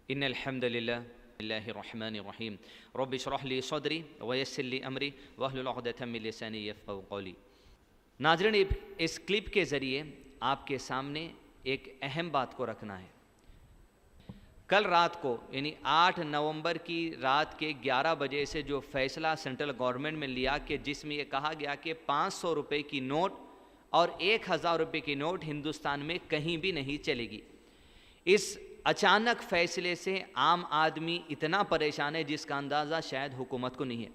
ان الحمد للہ اللہ الرحمن الرحیم رب اشرح لی صدری ویسر لی امری واحلل عقدۃ من لسانی یفقہوا قولی۔ ناظرین، اس کلپ کے ذریعے آپ کے سامنے ایک اہم بات کو رکھنا ہے۔ کل رات کو یعنی 8 نومبر کی رات کے 11 بجے سے جو فیصلہ سینٹرل گورنمنٹ میں لیا کہ جس میں یہ کہا گیا کہ 500 روپے کی نوٹ اور 1000 روپے کی نوٹ ہندوستان میں کہیں بھی نہیں چلے گی، اس اچانک فیصلے سے عام آدمی اتنا پریشان ہے جس کا اندازہ شاید حکومت کو نہیں ہے۔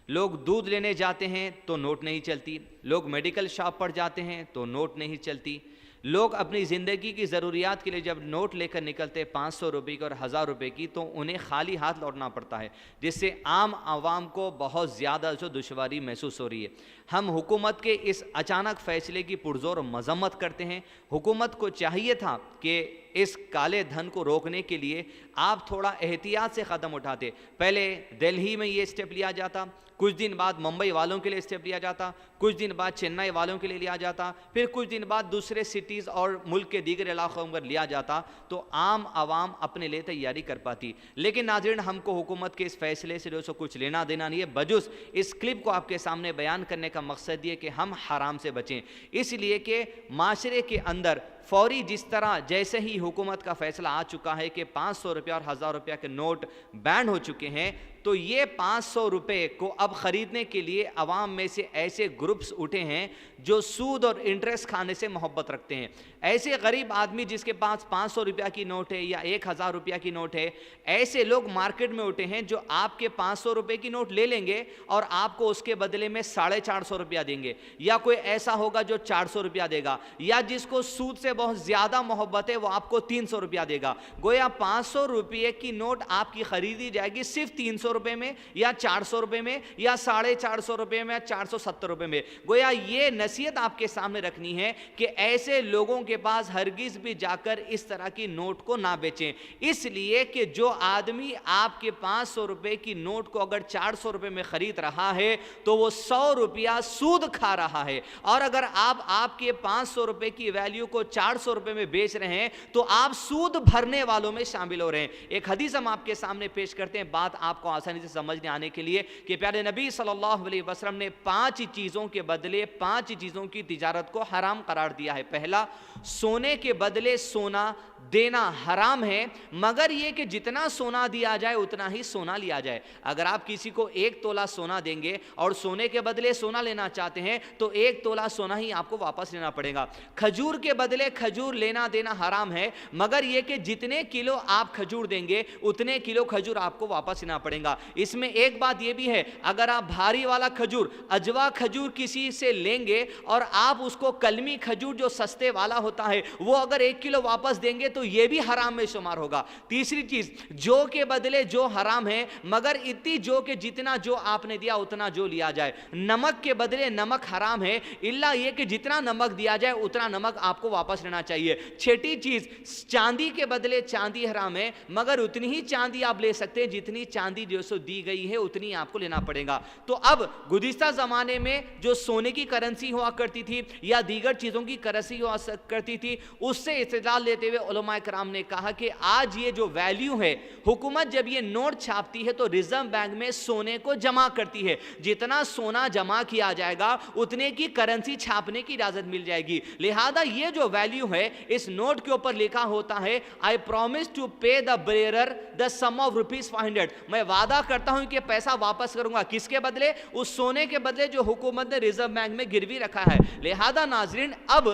لوگ دودھ لینے جاتے ہیں تو نوٹ نہیں چلتی، لوگ میڈیکل شاپ پر جاتے ہیں تو نوٹ نہیں چلتی، لوگ اپنی زندگی کی ضروریات کے لیے جب نوٹ لے کر نکلتے 500 روپے کی اور 1000 روپے کی تو انہیں خالی ہاتھ لوٹنا پڑتا ہے، جس سے عام عوام کو بہت زیادہ دشواری محسوس ہو رہی ہے۔ ہم حکومت کے اس اچانک فیصلے کی پرزور مذمت کرتے ہیں۔ حکومت کو چاہیے تھا کہ اس کالے دھن کو روکنے کے لیے آپ تھوڑا احتیاط سے قدم اٹھاتے۔ پہلے دہلی میں یہ اسٹیپ لیا جاتا، کچھ دن بعد ممبئی والوں کے لیے اسٹیپ لیا جاتا، کچھ دن بعد چنئی والوں کے لیے لیا جاتا، پھر کچھ دن بعد دوسرے سٹیز اور ملک کے دیگر علاقوں پر لیا جاتا تو عام عوام اپنے لیے تیاری کر پاتی۔ لیکن ناظرین، ہم کو حکومت کے اس فیصلے سے کچھ لینا دینا نہیں ہے، بجز اس کلپ کو آپ کے سامنے بیان کرنے کا مقصد یہ کہ ہم حرام سے بچیں، اس لیے کہ معاشرے کے اندر فوری جس طرح جیسے ہی حکومت کا فیصلہ آ چکا ہے کہ 500 روپے اور 1000 روپے کے نوٹ بین ہو چکے ہیں، تو یہ 500 روپے کو اب خریدنے کے لیے عوام میں سے ایسے گروپس اٹھے ہیں جو سود اور انٹرسٹ کھانے سے محبت رکھتے ہیں۔ ایسے غریب آدمی جس کے پاس 500 روپیہ کی نوٹ ہے یا 1000 روپیہ کی نوٹ ہے، ایسے لوگ مارکیٹ میں اٹھے ہیں جو آپ کے 500 روپے کی نوٹ لے لیں گے اور آپ کو اس کے بدلے میں 450 روپیہ دیں گے، یا کوئی ایسا ہوگا جو 400 روپیہ دے گا، یا جس کو سود سے بہت زیادہ محبت ہے وہ آپ کو 300 روپیہ دے گا۔ گویا 500 روپیے کی نوٹ آپ کی خریدی جائے گی صرف 300 روپے میں یا 400 روپے میں یا 450 روپے میں یا 470 روپے میں۔ گویا یہ نصیحت آپ کے سامنے رکھنی ہے کہ ایسے لوگوں کے پاس ہرگز بھی جا کر اس طرح کی نوٹ کو نہ بیچیں، اس لیے کہ جو آدمی آپ کے 500 روپے کی نوٹ کو اگر 400 روپے میں خرید رہا ہے تو وہ 100 روپیہ سود کھا رہا ہے، اور اگر آپ کے 500 روپے کی ویلیو کو 400 روپے میں بیچ رہے ہیں تو آپ سود بھرنے والوں میں شامل ہو رہے ہیں۔ ایک حدیث ہم آپ کے سامنے پیش کرتے ہیں بات آپ کو آسانی سے سمجھنے آنے کے لیے کہ پیارے نبی صلی اللہ علیہ وسلم نے 5 چیزوں کے بدلے 5 چیزوں کی تجارت کو حرام قرار دیا ہے۔ پہلا، سونے کے بدلے سونا دینا حرام ہے، مگر یہ کہ جتنا سونا دیا جائے اتنا ہی سونا لیا جائے۔ اگر آپ کسی کو 1 تولہ سونا دیں گے اور سونے کے بدلے سونا لینا چاہتے ہیں تو 1 تولہ سونا ہی آپ کو واپس لینا پڑے گا۔ کھجور کے بدلے کھجور لینا دینا حرام ہے، مگر یہ کہ جتنے کلو آپ کھجور دیں گے اتنے کلو کھجور آپ کو واپس لینا پڑے گا۔ اس میں ایک بات یہ بھی ہے، اگر آپ بھاری والا کھجور اجوا کھجور کسی سے لیں گے اور آپ اس کو کلمی کھجور جو سستے والا ہوتا ہے وہ اگر 1 کلو واپس دیں گے تو یہ بھی حرام میں شمار ہوگا۔ تیسری چیز، جو کے بدلے جو حرام ہے، مگر اتنی جو کہ جتنا جو آپ نے دیا اتنا جو لیا جائے۔ نمک کے بدلے نمک حرام ہے، الا یہ کہ جتنا نمک دیا جائے اتنا نمک آپ کو واپس لینا چاہیے۔ چھٹی چیز، چاندی کے بدلے چاندی حرام ہے، مگر اتنی ہی چاندی آپ لے سکتے ہیں جتنی چاندی جو سو دی گئی ہے اتنی آپ کو لینا پڑے گا۔ تو اب گزشتہ زمانے میں جو سونے کی کرنسی ہوا کرتی تھی یا دیگر چیزوں کی کرنسی ہوا کرتی تھی، اس سے استدلال لیتے ہوئے علماء کرام نے کہا کہ آج یہ جو ویلیو ہے، حکومت جب یہ نوٹ چھاپتی ہے تو ریزرو بینک میں سونے کو جمع کرتی ہے، جتنا سونا جمع کیا جائے گا اتنے کی کرنسی چھاپنے کی اجازت مل جائے گی۔ لہذا یہ جو ویلیو ہے اس نوٹ کے اوپر لکھا ہوتا ہے I promise to pay the bearer the sum of ₹500، میں وعدہ کرتا ہوں کہ پیسہ واپس کروں گا، کس کے بدلے؟ اس سونے کے بدلے جو حکومت نے ریزرو بینک میں گروی رکھا ہے۔ لہذا ناظرین، اب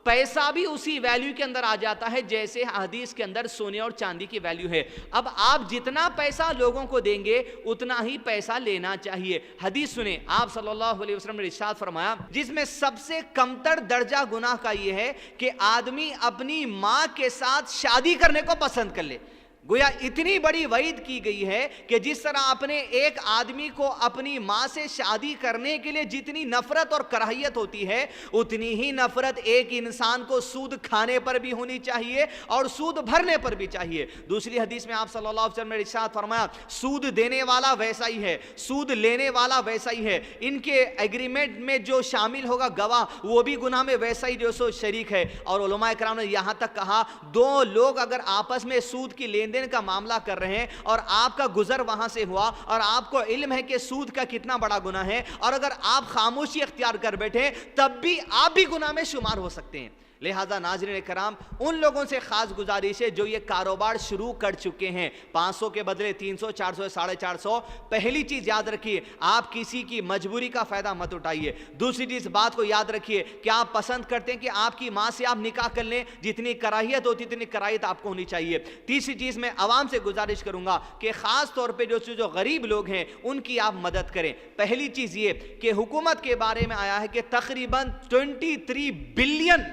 پیسہ بھی اسی ویلیو کے اندر آ جاتا ہے جیسے حدیث کے اندر سونے اور چاندی کی ویلیو ہے۔ اب آپ جتنا پیسہ لوگوں کو دیں گے اتنا ہی پیسہ لینا چاہیے۔ حدیث سنیں، آپ صلی اللہ علیہ وسلم نے ارشاد فرمایا، جس میں سب سے کمتر درجہ گناہ کا یہ ہے کہ آدمی اپنی ماں کے ساتھ شادی کرنے کو پسند کر لے۔ گویا اتنی بڑی وعید کی گئی ہے کہ جس طرح اپنے ایک آدمی کو اپنی ماں سے شادی کرنے کے لیے جتنی نفرت اور کراہیت ہوتی ہے، اتنی ہی نفرت ایک انسان کو سود کھانے پر بھی ہونی چاہیے اور سود بھرنے پر بھی چاہیے۔ دوسری حدیث میں آپ صلی اللہ علیہ وسلم نے ارشاد فرمایا، سود دینے والا ویسا ہی ہے، سود لینے والا ویسا ہی ہے، ان کے ایگریمنٹ میں جو شامل ہوگا گواہ وہ بھی گناہ میں ویسا ہی جو سو شریک ہے۔ اور علماء کرام نے یہاں تک کہا، دو لوگ اگر آپس میں سود کی لین دین کا معاملہ کر رہے ہیں اور آپ کا گزر وہاں سے ہوا اور آپ کو علم ہے کہ سود کا کتنا بڑا گناہ ہے، اور اگر آپ خاموشی اختیار کر بیٹھے تب بھی آپ بھی گناہ میں شمار ہو سکتے ہیں۔ لہذا ناظرین کرام، ان لوگوں سے خاص گزارش ہے جو یہ کاروبار شروع کر چکے ہیں، 500 کے بدلے 300، 400، 450، پہلی چیز یاد رکھیے، آپ کسی کی مجبوری کا فائدہ مت اٹھائیے۔ دوسری چیز بات کو یاد رکھیے کہ آپ پسند کرتے ہیں کہ آپ کی ماں سے آپ نکاح کر لیں، جتنی کراہیت ہوتی اتنی کراہیت آپ کو ہونی چاہیے۔ تیسری چیز میں عوام سے گزارش کروں گا کہ خاص طور پہ جو غریب لوگ ہیں ان کی آپ مدد کریں۔ پہلی چیز یہ کہ حکومت کے بارے میں آیا ہے کہ تقریباً 23 بلین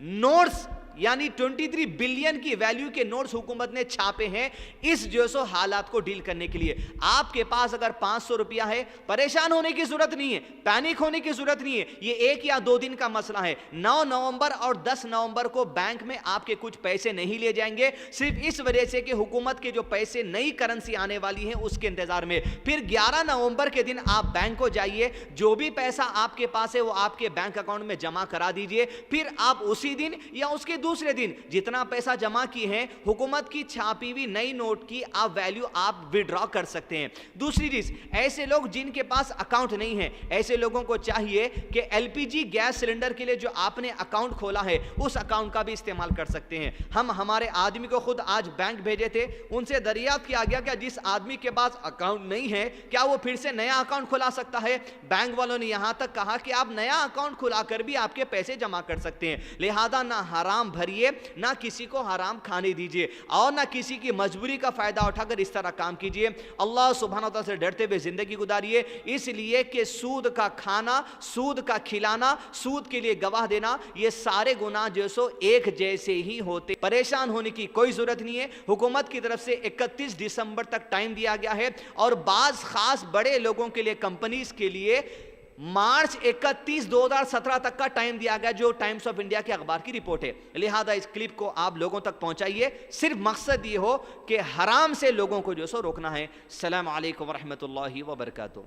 نوٹس، یعنی 23 بلین کی ویلیو کے نوٹس حکومت نے چھاپے ہیں اس جو سو حالات کو ڈیل کرنے کے لیے۔ آپ کے پاس اگر 500 روپیہ ہے، پریشان ہونے کی ضرورت نہیں ہے، پینک ہونے کی ضرورت نہیں ہے، یہ 1 یا 2 دن کا مسئلہ ہے۔ 9 نومبر اور 10 نومبر کو بینک میں آپ کے کچھ پیسے نہیں لے جائیں گے، صرف اس وجہ سے کہ حکومت کے جو پیسے نئی کرنسی آنے والی ہیں اس کے انتظار میں۔ پھر 11 نومبر کے دن آپ بینک کو جائیے، جو بھی پیسہ آپ کے پاس ہے وہ آپ کے بینک اکاؤنٹ میں جمع کرا دیجئے، پھر آپ اسی دن یا اس کے دوسرے دن جتنا پیسہ جمع کی ہے حکومت کی چھاپی ہوئی نئی نوٹ کی آپ ویلیو آپ وڈرا کر سکتے ہیں۔ دوسری چیز، ایسے لوگ جن کے پاس اکاؤنٹ نہیں ہے، ایسے لوگوں کو چاہیے کہ L P G gas cylinder کے لیے جو آپ نے اکاؤنٹ کھولا ہے اس اکاؤنٹ کا بھی استعمال کر سکتے ہیں۔ ہم ہمارے آدمی کو خود آج بینک بھیجے تھے، ان سے دریافت کیا گیا کہ جس آدمی کے پاس اکاؤنٹ نہیں ہے کیا وہ پھر سے نیا اکاؤنٹ کھلا سکتا ہے؟ بینک والوں نے یہاں تک کہا کہ آپ نیا اکاؤنٹ کھلا کر بھی آپ کے پیسے جمع کر سکتے ہیں۔ لہذا نہ حرام بھریے، نہ کسی کو حرام کھانے دیجئے، اور نہ کسی کی مجبوری کا فائدہ اٹھا کر اس طرح کام کیجئے۔ اللہ سبحانہ وتعالی سے ڈرتے ہوئے زندگی گزاریے، اس لیے کہ سود کا کھانا، سود کا کھلانا، سود کے لیے گواہ دینا، یہ سارے گناہ جو سو ایک جیسے ہی ہوتے۔ پریشان ہونے کی کوئی ضرورت نہیں ہے۔ حکومت کی طرف سے 31 دسمبر تک ٹائم دیا گیا ہے، اور بعض خاص بڑے لوگوں کے لیے، کمپنیز کے لیے مارچ 31 2017 تک کا ٹائم دیا گیا، جو ٹائمز آف انڈیا کے اخبار کی رپورٹ ہے۔ لہذا اس کلپ کو آپ لوگوں تک پہنچائیے، صرف مقصد یہ ہو کہ حرام سے لوگوں کو جو سو روکنا ہے۔ السلام علیکم ورحمۃ اللہ وبرکاتہ۔